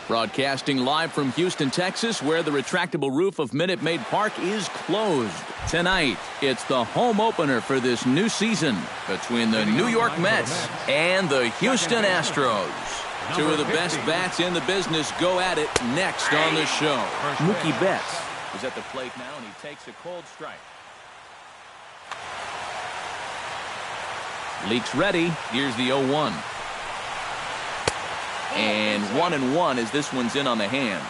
Broadcasting live from Houston, Texas, where the retractable roof of Minute Maid Park is closed. Tonight, it's the home opener for this new season between the New York Mets and the Houston Astros. Two of the best bats in the business go at it next on the show. Mookie Betts is at the plate now, and he takes a cold strike. Leaks ready. Here's the 0-1. And 1-1 as this one's in on the hands.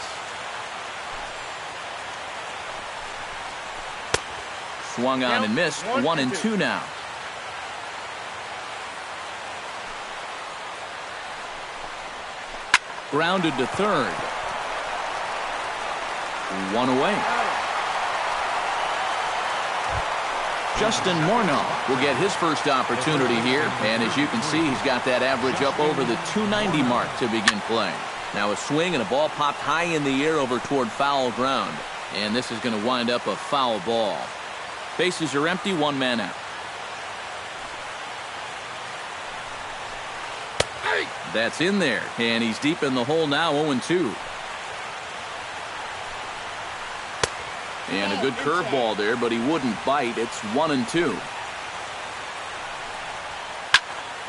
Swung on and missed. 1-2 now. Grounded to third. One away. Justin Morneau will get his first opportunity here, and as you can see, he's got that average up over the 290 mark to begin play. Now a swing and a ball popped high in the air over toward foul ground, and this is going to wind up a foul ball. Bases are empty, one man out. That's in there, and he's deep in the hole now, 0-2. And a good curveball there, but he wouldn't bite. It's 1-2.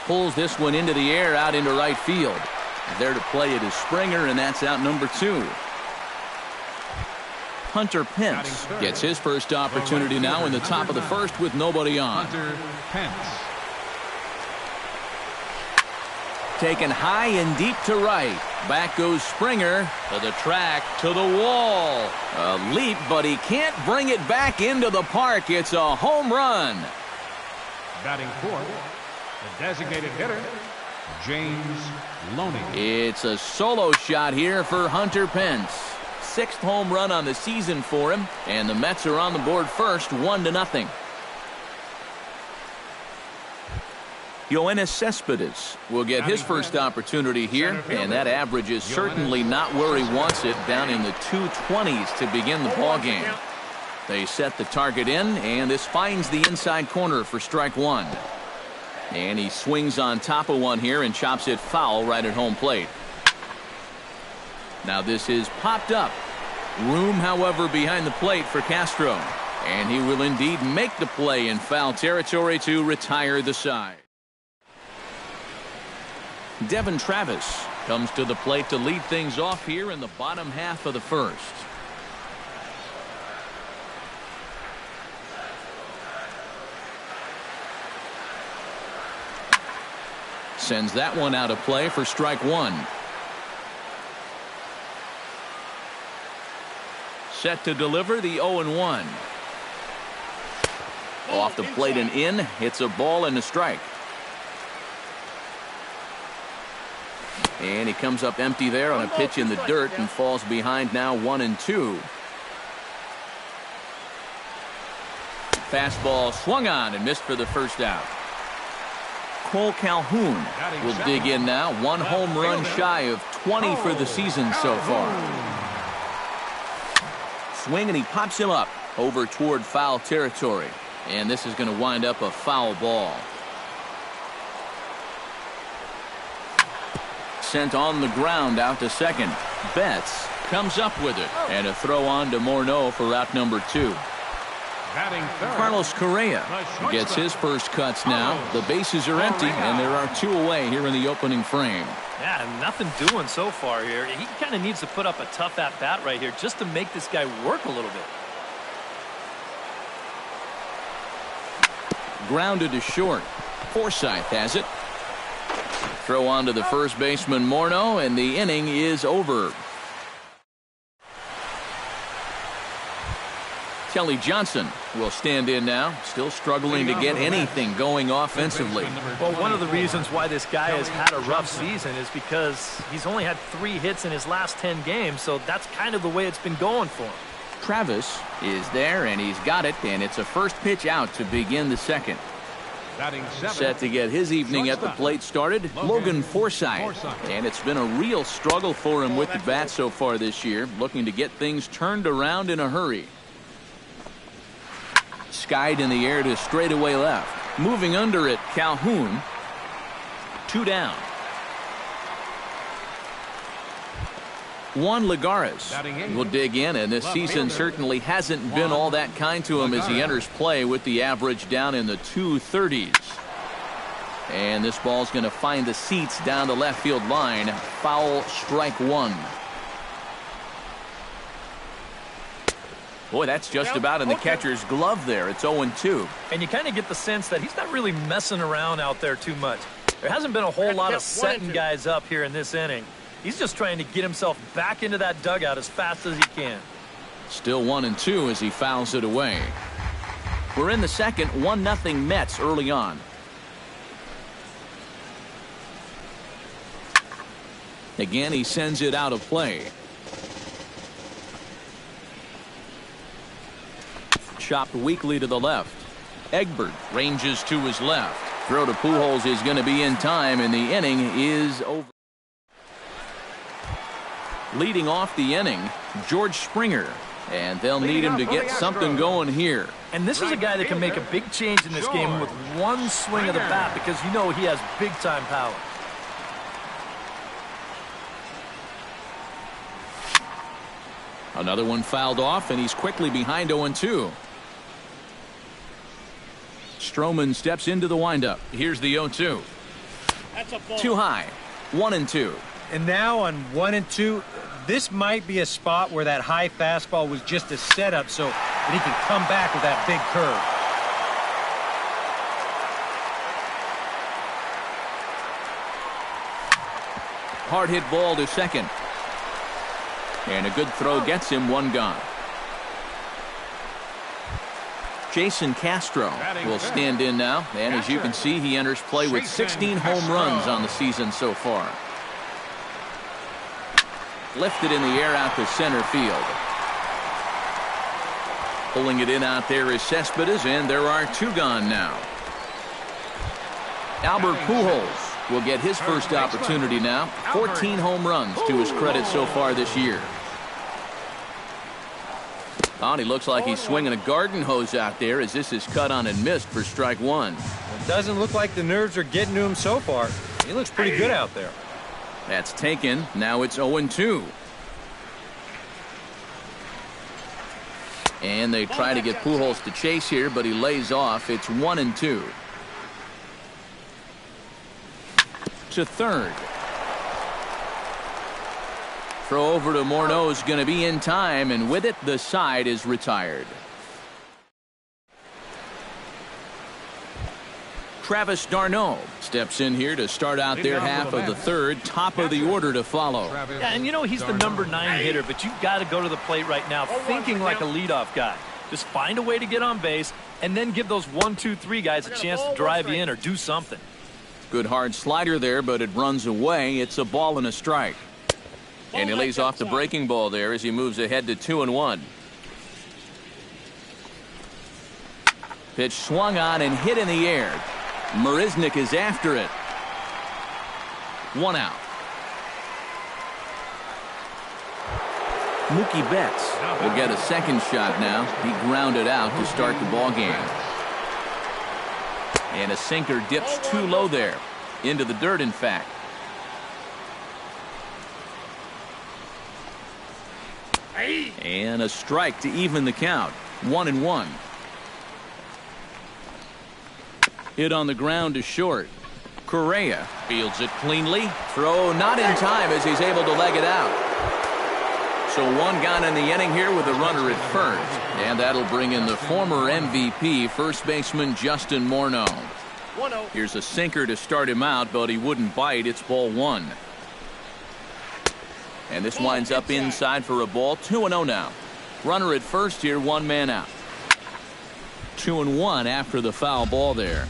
Pulls this one into the air, out into right field. There to play it is Springer, and that's out number 2. Hunter Pence gets his first opportunity now in the top of the first with nobody on. Hunter Pence. Taken high and deep to right. Back goes Springer to the track, to the wall. A leap, but he can't bring it back into the park. It's a home run. Batting fourth, the designated hitter, James Loney. It's a solo shot here for Hunter Pence. 6th home run on the season for him, and the Mets are on the board first, 1-0. Yoenis Cespedes will get his first opportunity here, and that average is certainly not where he wants it, down in the 220s to begin the ballgame. They set the target in, and this finds the inside corner for strike 1. And he swings on top of one here and chops it foul right at home plate. Now this is popped up. Room, however, behind the plate for Castro. And he will indeed make the play in foul territory to retire the side. Devin Travis comes to the plate to lead things off here in the bottom half of the first. Sends that one out of play for strike 1. Set to deliver the 0-1. Off the plate and in. It's a ball and a strike. And he comes up empty there on a pitch in the dirt and falls behind now 1-2. Fastball swung on and missed for the first out. Cole Calhoun will dig in now. 1 home run shy of 20 for the season so far. Swing and he pops him up over toward foul territory. And this is going to wind up a foul ball. Sent on the ground out to second. Betts comes up with it. And a throw on to Morneau for out number 2. Carlos Correa gets his first cuts now. The bases are empty, and there are 2 away here in the opening frame. Yeah, nothing doing so far here. He kind of needs to put up a tough at-bat right here just to make this guy work a little bit. Grounded to short. Forsythe has it. Throw on to the first baseman Morneau, and the inning is over. Kelly Johnson will stand in now, still struggling to get anything going offensively. Well, one of the reasons why this guy has had a rough season is because he's only had 3 hits in his last 10 games, so that's kind of the way it's been going for him. Travis is there, and he's got it, and it's a first pitch out to begin the second. Set to get his evening at the plate started, Logan Forsythe. And it's been a real struggle for him with the bat so far this year, looking to get things turned around in a hurry. Skied in the air to straightaway left. Moving under it, Calhoun. 2 down. Juan Lagares will dig in, and this season certainly hasn't been all that kind to him as he enters play with the average down in the 230s. And this ball's going to find the seats down the left field line. Foul, strike one. Boy, that's just about in the catcher's glove there. It's 0-2. And you kind of get the sense that he's not really messing around out there too much. There hasn't been a whole lot of setting guys up here in this inning. He's just trying to get himself back into that dugout as fast as he can. Still 1-2 as he fouls it away. We're in the second, 1-0 Mets early on. Again, he sends it out of play. Chopped weakly to the left. Egbert ranges to his left. Throw to Pujols is going to be in time, and the inning is over. Leading off the inning, George Springer, and they'll need him to get something going here. And this is a guy that can make a big change in this game with one swing of the bat, because you know he has big-time power. Another one fouled off, and he's quickly behind 0-2. Stroman steps into the windup. Here's the 0-2. Too high. 1-2. And now on 1-2, this might be a spot where that high fastball was just a setup so that he can come back with that big curve. Hard hit ball to second. And a good throw gets him one gone. Jason Castro will stand in now, and as you can see, he enters play with 16 home runs on the season so far. Lifted in the air out to center field. Pulling it in out there is Cespedes, and there are two gone now. Albert Pujols will get his first opportunity now. 14 home runs to his credit so far this year. Oh, and he looks like he's swinging a garden hose out there as this is cut on and missed for strike one. It doesn't look like the nerves are getting to him so far. He looks pretty good out there. That's taken. Now it's 0-2. And they try to get Pujols to chase here, but he lays off. It's 1-2. To third. Throw over to Morneau is going to be in time, and with it, the side is retired. Travis d'Arnaud steps in here to start out their half of the third. Top of the order to follow. Yeah, and you know he's the number 9 hitter, but you've got to go to the plate right now thinking like a leadoff guy. Just find a way to get on base, and then give those 1, 2, 3 guys a chance to drive you in or do something. Good hard slider there, but it runs away. It's a ball and a strike. And he lays off the breaking ball there as he moves ahead to 2-1. Pitch swung on and hit in the air. Marisnick is after it. 1 out. Mookie Betts will get a second shot now. He grounded out to start the ball game. And a sinker dips too low there. Into the dirt, in fact. And a strike to even the count. 1-1. Hit on the ground to short. Correa fields it cleanly. Throw not in time as he's able to leg it out. So one gone in the inning here with a runner at first. And that'll bring in the former MVP, first baseman Justin Morneau. Here's a sinker to start him out, but he wouldn't bite. It's ball 1. And this winds up inside for a ball. 2-0 now. Runner at first here, one man out. 2-1 after the foul ball there.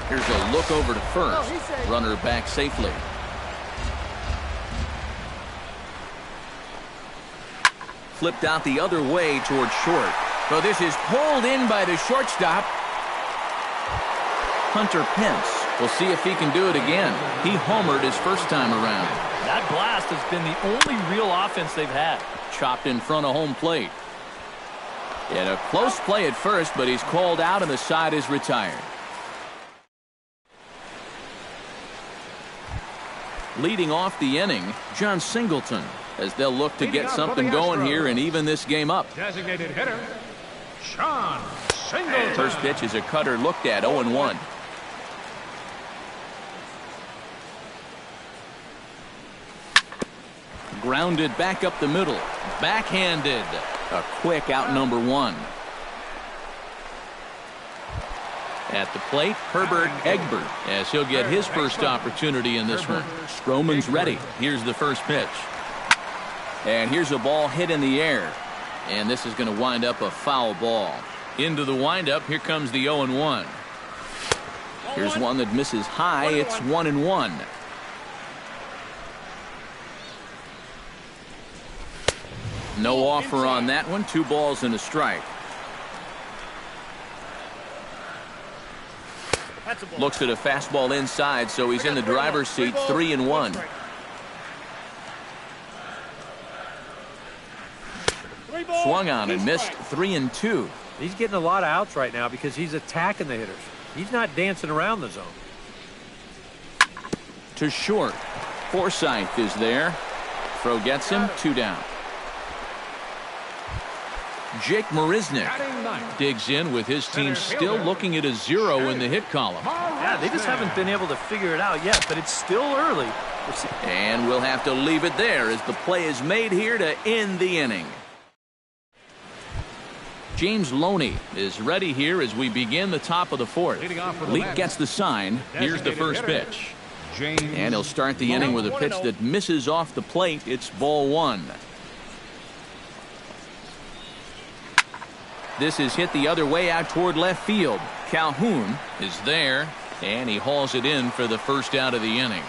Here's a look over to first. Runner back safely. Flipped out the other way towards short. So this is pulled in by the shortstop. Hunter Pence. We'll see if he can do it again. He homered his first time around. That blast has been the only real offense they've had. Chopped in front of home plate. And a close play at first, but he's called out and the side is retired. Leading off the inning, John Singleton, as they'll look to get something going here and even this game up. Designated hitter, John Singleton. First pitch is a cutter looked at, 0-1. Grounded back up the middle. Backhanded. A quick out, number 1. At the plate, Herbert Egbert, as he'll get his first opportunity in this one. Stroman's ready. Here's the first pitch. And here's a ball hit in the air. And this is going to wind up a foul ball. Into the windup, here comes the 0-1. Here's one that misses high. It's 1-1. No offer on that one. 2 balls and a strike. Looks at a fastball inside, so he's in the driver's seat. 3-1. Swung on and missed. 3-2. He's getting a lot of outs right now because he's attacking the hitters. He's not dancing around the zone. To short. Forsythe is there. Throw gets him. 2 down. Jake Marisnick digs in with his team still looking at a 0 in the hit column. Yeah, they just haven't been able to figure it out yet, but it's still early. And we'll have to leave it there as the play is made here to end the inning. James Loney is ready here as we begin the top of the 4th. Leake gets the sign. Here's the first pitch. And he'll start the inning with a pitch that misses off the plate. It's ball 1. This is hit the other way out toward left field. Calhoun is there, and he hauls it in for the first out of the inning.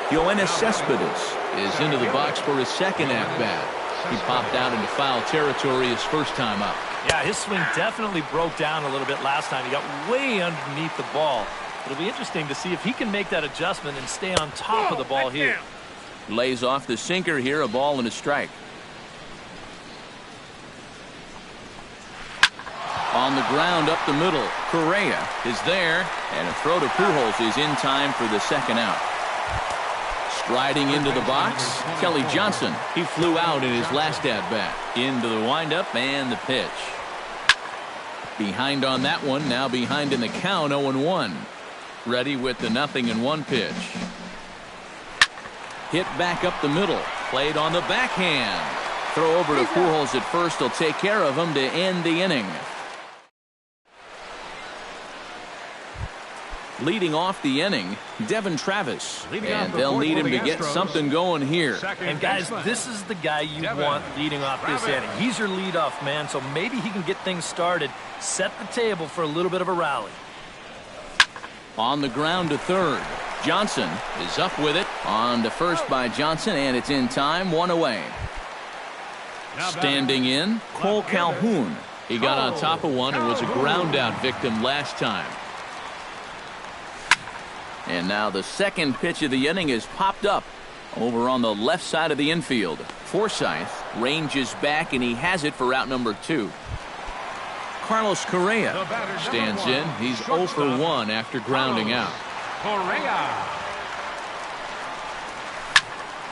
Yoenis Cespedes is into the box for his second at-bat. He popped out into foul territory his first time up. Yeah, his swing definitely broke down a little bit last time. He got way underneath the ball. It'll be interesting to see if he can make that adjustment and stay on top of the ball here. Lays off the sinker here, a ball and a strike. On the ground up the middle, Correa is there, and a throw to Pujols is in time for the second out. Striding into the box, Kelly Johnson. He flew out in his last at-bat. Into the windup and the pitch. Behind on that one, now behind in the count, 0-1. Ready with the 0-1 pitch. Hit back up the middle, played on the backhand. Throw over to Pujols at first, he'll take care of him to end the inning. Leading off the inning, Devin Travis, and they'll need him to get something going here. And guys, this is the guy you want leading off this inning. He's your leadoff man, so maybe he can get things started, set the table for a little bit of a rally. On the ground to third, Johnson is up with it. On to first by Johnson, and it's in time, 1 away. Standing in, Cole Calhoun. He got on top of one and was a ground out victim last time. And now the second pitch of the inning is popped up over on the left side of the infield. Forsythe ranges back, and he has it for out number 2. Carlos Correa stands in. He's 0 for 1 after grounding out. Correa.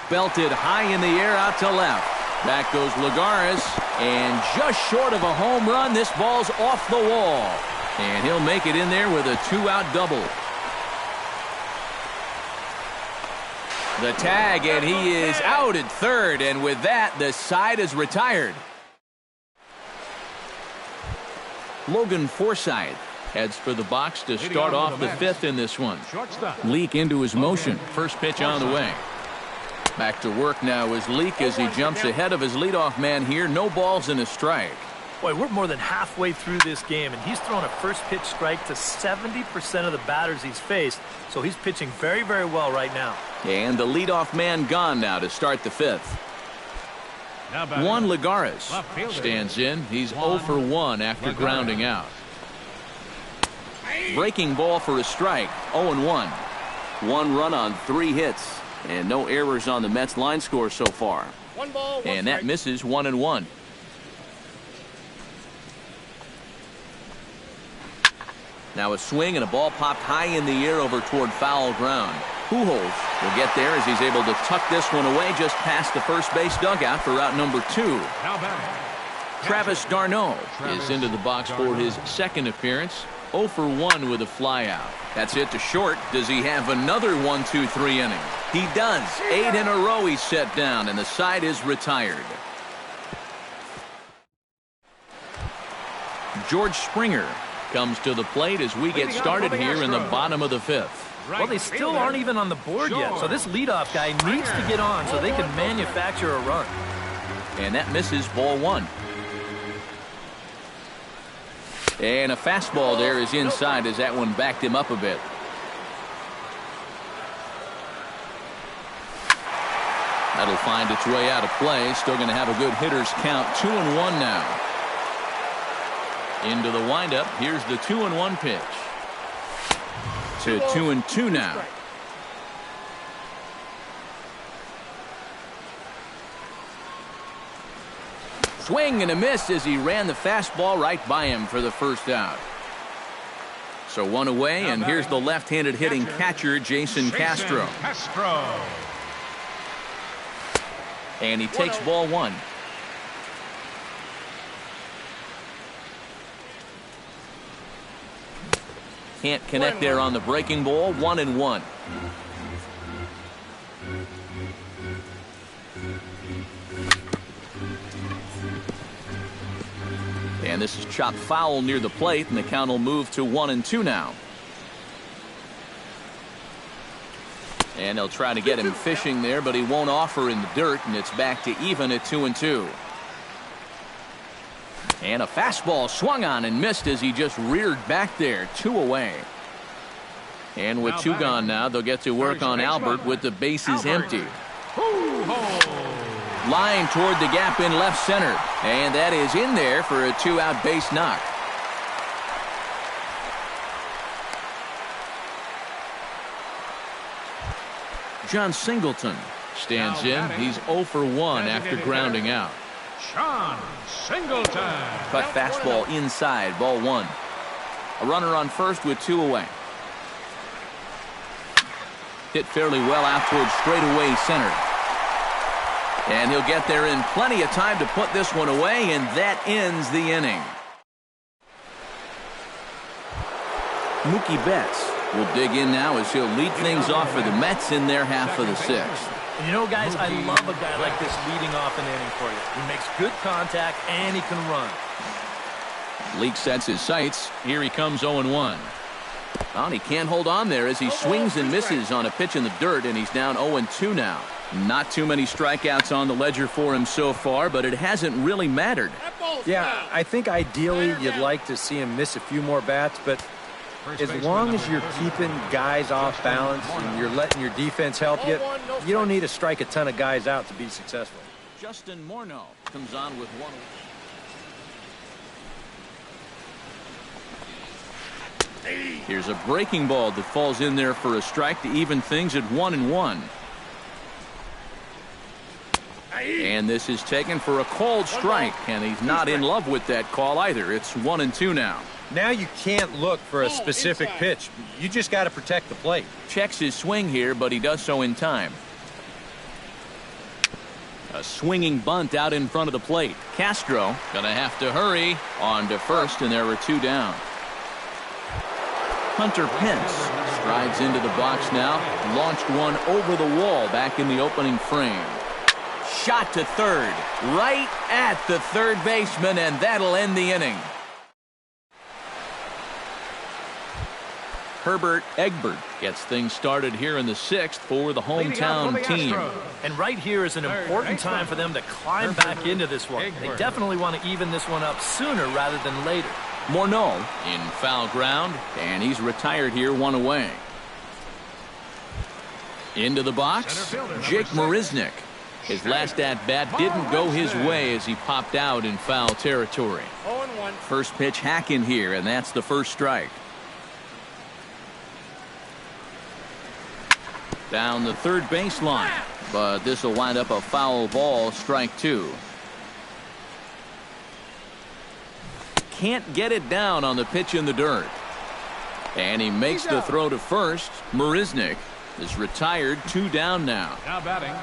Belted high in the air out to left. Back goes Lagares, and just short of a home run, this ball's off the wall. And he'll make it in there with a 2-out double. The tag, and he is out at third, and with that, the side is retired. Logan Forsythe heads for the box to start off the 5th in this one. Leake into his motion. First pitch on the way. Back to work now is Leake as he jumps ahead of his leadoff man here. No balls and a strike. Boy, we're more than halfway through this game, and he's thrown a first pitch strike to 70% of the batters he's faced, so he's pitching very, very well right now. And the leadoff man gone now to start the 5th. Juan Lagares stands in. He's 0 for 1 after grounding out. Breaking ball for a strike, 0-1. 1 run on 3 hits, and no errors on the Mets line score so far. And that misses, 1-1. Now a swing and a ball popped high in the air over toward foul ground. Pujols will get there as he's able to tuck this one away just past the first base dugout for out number 2. Now batting. Travis d'Arnaud is into the box for his second appearance. 0 for 1 with a flyout. That's it to short. Does he have another 1-2-3 inning? He does. 8 in a row he's set down, and the side is retired. George Springer comes to the plate as we get started here in the bottom of the 5th. Well, they still aren't even on the board yet, so this leadoff guy needs to get on so they can manufacture a run. And that misses, ball 1. And a fastball there is inside as that one backed him up a bit. That'll find its way out of play. Still going to have a good hitter's count. 2-1 now. Into the windup. Here's the 2-1 pitch. To 2-2 now. Swing and a miss as he ran the fastball right by him for the first out. So 1 away, and here's the left-handed hitting catcher, Jason Castro. And he takes ball 1. Can't connect there on the breaking ball. 1-1. And this is chopped foul near the plate, and the count will move to 1-2 now. And they'll try to get him fishing there, but he won't offer in the dirt, and it's back to even at 2-2. And a fastball swung on and missed as he just reared back there. 2 away. And with 2 gone now, they'll get to work on Albert with the bases empty. Line toward the gap in left center. And that is in there for a 2-out base knock. John Singleton stands in. He's 0 for 1 after grounding out. John Singleton. Cut fastball inside, ball 1. A runner on first with 2 away. Hit fairly well out towards straightaway center. And he'll get there in plenty of time to put this one away, and that ends the inning. Mookie Betts will dig in now as he'll lead things off for the Mets in their half of the 6th. And you know, guys, I love a guy like this leading off an inning for you. He makes good contact, and he can run. Leake sets his sights. Here he comes 0-1. Well, he can't hold on there as he swings and misses on a pitch in the dirt, and he's down 0-2 now. Not too many strikeouts on the ledger for him so far, but it hasn't really mattered. Yeah, I think ideally you'd like to see him miss a few more bats, but as long as you're keeping guys off balance and you're letting your defense help you, you don't need to strike a ton of guys out to be successful. Justin Morneau comes on with 1. Here's a breaking ball that falls in there for a strike to even things at 1-1. And this is taken for a called strike, and he's not in love with that call either. It's 1-2 now. Now you can't look for a specific pitch. You just got to protect the plate. Checks his swing here, but he does so in time. A swinging bunt out in front of the plate. Castro gonna have to hurry on to first, and there are 2 down. Hunter Pence strides into the box now. Launched one over the wall back in the opening frame. Shot to third, right at the third baseman, and that'll end the inning. Herbert Egbert gets things started here in the 6th for the hometown team. And right here is an important time for them to climb back into this one. They definitely want to even this one up sooner rather than later. Morneau in foul ground, and he's retired here 1 away. Into the box, Jake Marisnick. His last at-bat didn't go his way as he popped out in foul territory. First pitch hack in here, and that's the first strike. Down the third baseline, but this will wind up a foul ball, strike 2. Can't get it down on the pitch in the dirt. And he makes the throw to first. Marisnick is retired, 2 down now. Now batting.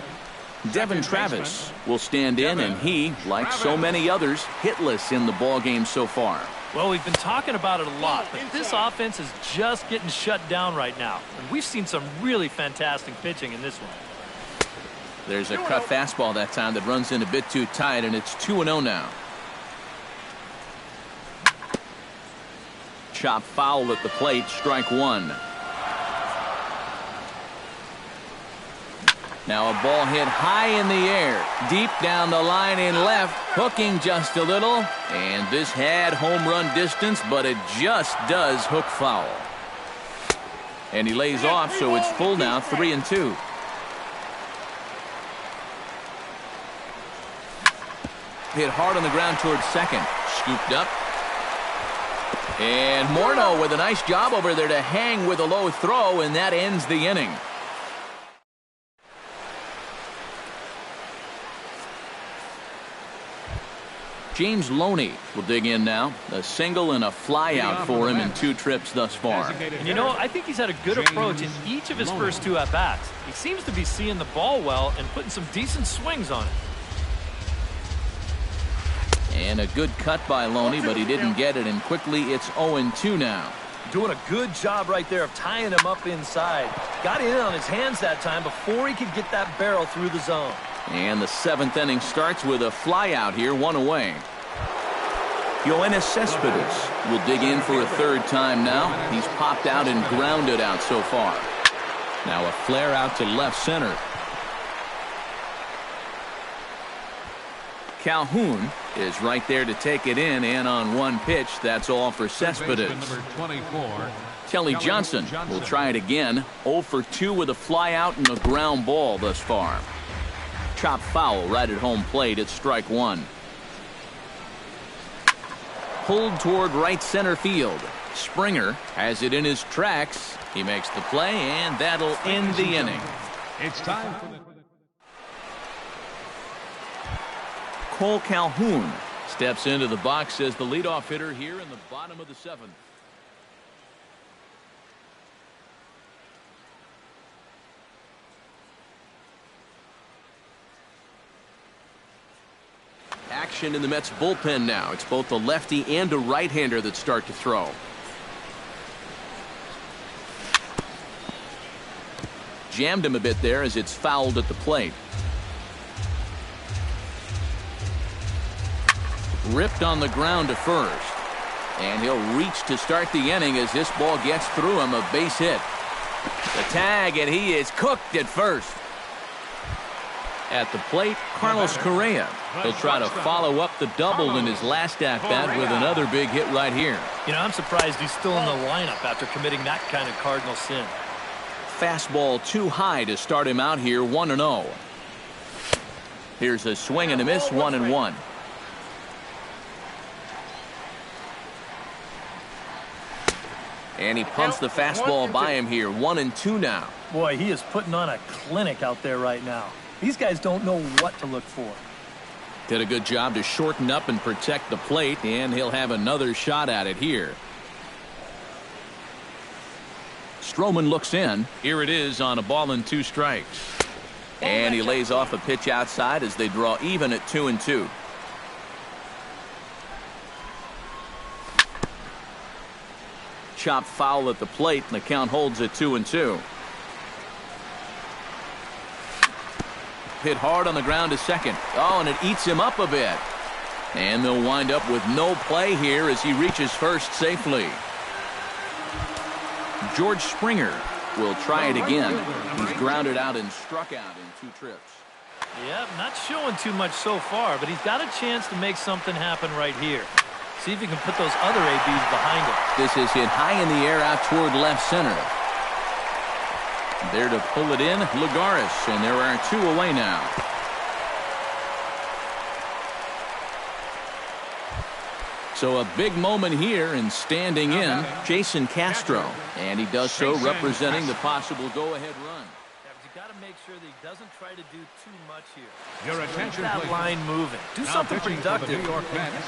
Devin Travis will stand in, and he, like so many others, hitless in the ballgame so far. Well, we've been talking about it a lot, but this offense is just getting shut down right now. And we've seen some really fantastic pitching in this one. There's a cut fastball that time that runs in a bit too tight, and it's 2-0 now. Chop foul at the plate, strike 1. Now a ball hit high in the air, deep down the line in left, hooking just a little, and this had home run distance, but it just does hook foul. And he lays off, so it's full now, 3-2. Hit hard on the ground towards second, scooped up. And Morneau with a nice job over there to hang with a low throw, and that ends the inning. James Loney will dig in now. A single and a fly out for him in 2 trips thus far. And you know, I think he's had a good approach in each of his first 2 at-bats. He seems to be seeing the ball well and putting some decent swings on it. And a good cut by Loney, but he didn't get it, and quickly it's 0-2 now. Doing a good job right there of tying him up inside. Got in on his hands that time before he could get that barrel through the zone. And the 7th inning starts with a fly out here, 1 away. Yoenis Cespedes will dig in for a 3rd time now. He's popped out and grounded out so far. Now a flare out to left center. Calhoun is right there to take it in, and on 1 pitch, that's all for Cespedes. Kelly Johnson will try it again. 0 for 2 with a fly out and a ground ball thus far. Chop foul right at home plate. It's strike 1. Pulled toward right center field. Springer has it in his tracks. He makes the play, and that'll end the inning. It's time for the... Cole Calhoun steps into the box as the leadoff hitter here in the bottom of the 7th. Action in the Mets bullpen now. It's both a lefty and a right-hander that start to throw. Jammed him a bit there as it's fouled at the plate. Ripped on the ground to first. And he'll reach to start the inning as this ball gets through him, a base hit. The tag, and he is cooked at first. At the plate, Carlos Correa. He'll try to follow up the double in his last at-bat with another big hit right here. You know, I'm surprised he's still in the lineup after committing that kind of cardinal sin. Fastball too high to start him out here, 1-0. Here's a swing and a miss, 1-1. And he pumps the fastball by him here, 1-2 now. Boy, he is putting on a clinic out there right now. These guys don't know what to look for. Did a good job to shorten up and protect the plate, and he'll have another shot at it here. Stroman looks in. Here it is on a ball and 2 strikes. And he lays off a pitch outside as they draw even at 2-2. Chop foul at the plate, and the count holds at 2-2. Hit hard on the ground to second. Oh, and it eats him up a bit. And they'll wind up with no play here as he reaches first safely. George Springer will try it again. He's grounded out and struck out in 2 trips. Yeah, not showing too much so far, but he's got a chance to make something happen right here. See if he can put those other ABs behind him. This is hit high in the air out toward left center. There to pull it in, Lagares, and there are 2 away now. So a big moment here, and standing in, Jason Castro. And he does so representing the possible go-ahead run. Yeah, but you got to make sure that he doesn't try to do too much here. Your attention, Keep that please. line moving. Do Now something pitching for the productive. New York Mets.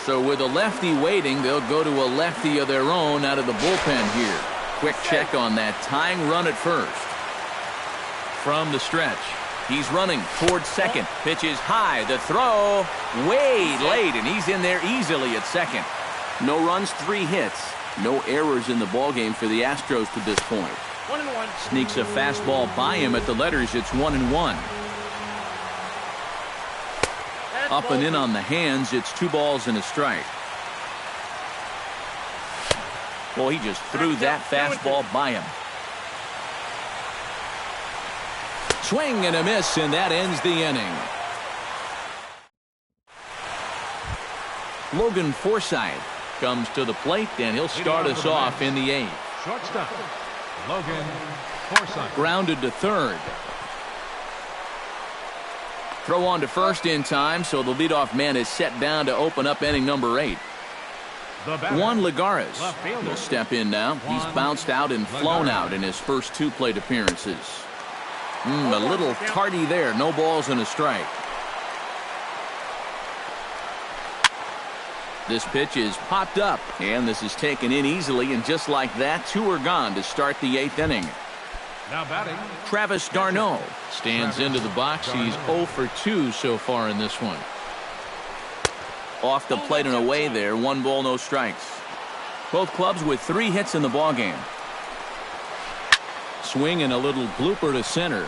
So with a lefty waiting, they'll go to a lefty of their own out of the bullpen here. Quick check on that tying run at first. From the stretch, he's running towards second. Pitch is high. The throw way late, and he's in there easily at second. No runs, 3 hits. No errors in the ballgame for the Astros to this point. 1-1. Sneaks a fastball by him at the letters. It's 1-1. Up and in on the hands. It's 2 balls and a strike. Well, he just threw that fastball by him. Swing and a miss, and that ends the inning. Logan Forsythe comes to the plate, and he'll start us off in the 8th. Shortstop, Logan Forsythe. Grounded to third. Throw on to first in time, so the leadoff man is set down to open up inning number 8. Juan Lagares will step in now. He's bounced out and flown out in his first 2 plate appearances. A little tardy there. No balls and a strike. This pitch is popped up, and this is taken in easily, and just like that, 2 are gone to start the 8th inning. Now batting, Travis d'Arnaud stands into the box. He's 0 for 2 so far in this one. Off the plate and away there. 1 ball, no strikes. Both clubs with 3 hits in the ballgame. Swing and a little blooper to center.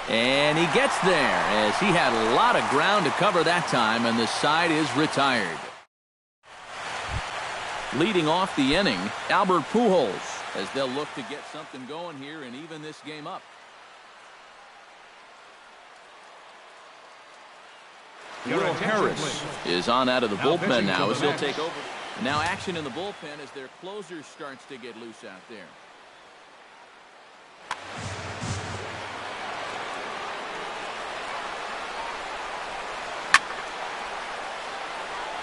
And he gets there as he had a lot of ground to cover that time, and the side is retired. Leading off the inning, Albert Pujols, as they'll look to get something going here and even this game up. Will Harris is on out of the bullpen now as he'll take over. Now action in the bullpen as their closer starts to get loose out there.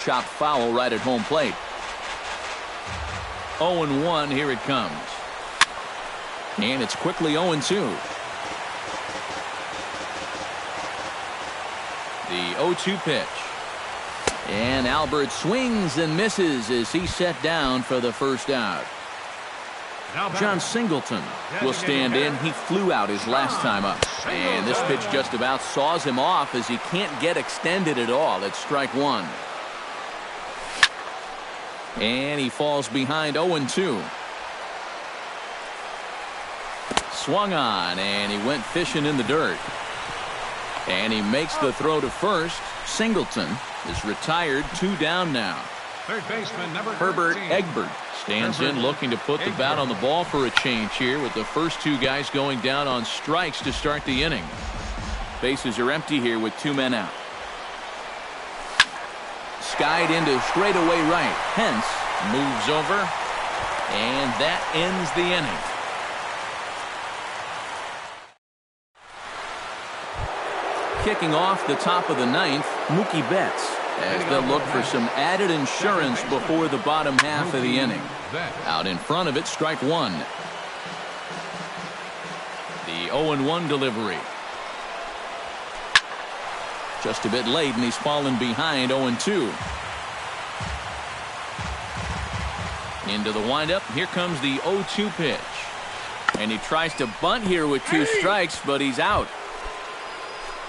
Chopped foul right at home plate. 0-1, here it comes. And it's quickly 0-2. The 0-2 pitch. And Albert swings and misses as he's set down for the first out. John Singleton will stand in. He flew out his last time up. And this pitch just about saws him off as he can't get extended at all. It's strike 1. And he falls behind 0-2. Swung on, and he went fishing in the dirt. And he makes the throw to first. Singleton is retired. 2 down now. third baseman number Herbert 13. Egbert stands in looking to put the bat on the ball for a change here with the first 2 guys going down on strikes to start the inning. Bases are empty here with 2 men out. Skied into straightaway right. Hence moves over, and that ends the inning. Kicking off the top of the 9th, Mookie Betts, as they'll look for some added insurance before the bottom half of the inning. Out in front of it, strike 1. The 0-1 delivery. Just a bit late, and he's fallen behind 0-2. Into the windup. Here comes the 0-2 pitch. And he tries to bunt here with 2 strikes, but he's out.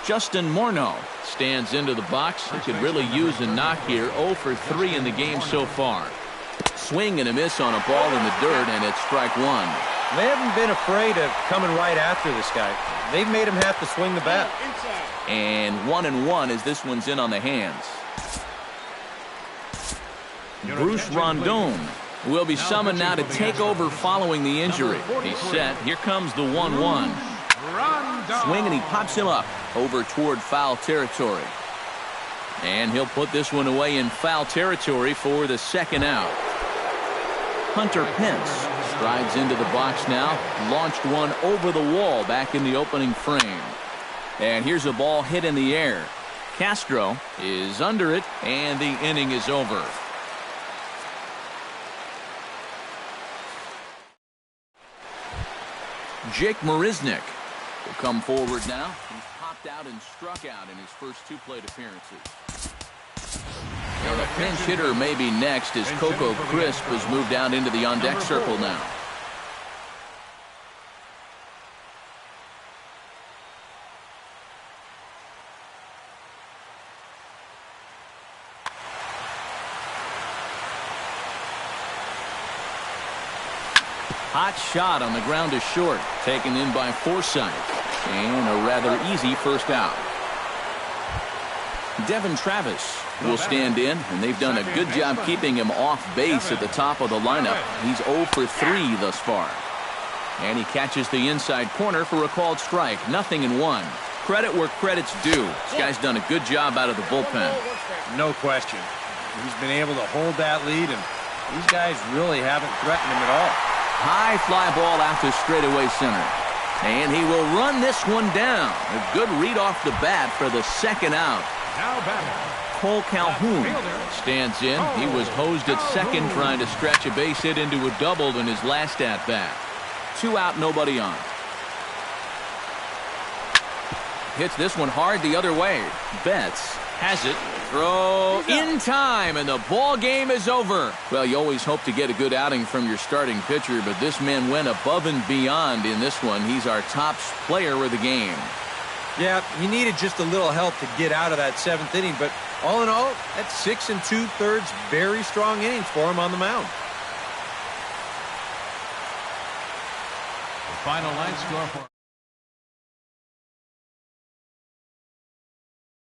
Justin Morneau stands into the box. He could really use a knock here. 0 for 3 in the game so far. Swing and a miss on a ball in the dirt, and it's strike 1. They haven't been afraid of coming right after this guy. They've made him have to swing the bat. And 1-1 as this one's in on the hands. Bruce Rondon will be summoned now to take over following the injury. He's set. Here comes the 1-1. Swing, and he pops him up over toward foul territory. And he'll put this one away in foul territory for the second out. Hunter Pence strides into the box now. Launched one over the wall back in the opening frame. And here's a ball hit in the air. Castro is under it, and the inning is over. Jake Marisnick will come forward now. He's popped out and struck out in his first 2 plate appearances. And a pinch hitter may be next as Coco Crisp has moved down into the on-deck circle now. Hot shot on the ground is short, taken in by Forsythe, and a rather easy first out. Devin Travis will stand in, and they've done a good job keeping him off base at the top of the lineup. He's 0 for 3 thus far. And he catches the inside corner for a called strike. 0-1. Credit where credit's due. This guy's done a good job out of the bullpen. No question. He's been able to hold that lead, and these guys really haven't threatened him at all. High fly ball out to straightaway center. And he will run this one down. A good read off the bat for the second out. Now batting. Cole Calhoun stands in. He was hosed at second trying to stretch a base hit into a double in his last at-bat. 2 out, nobody on. Hits this one hard the other way. Betts has it. Throw in time, and the ball game is over. Well, you always hope to get a good outing from your starting pitcher, but this man went above and beyond in this one. He's our top player of the game. Yeah, he needed just a little help to get out of that 7th inning, but all in all, that's 6 2/3 very strong innings for him on the mound. The final line score for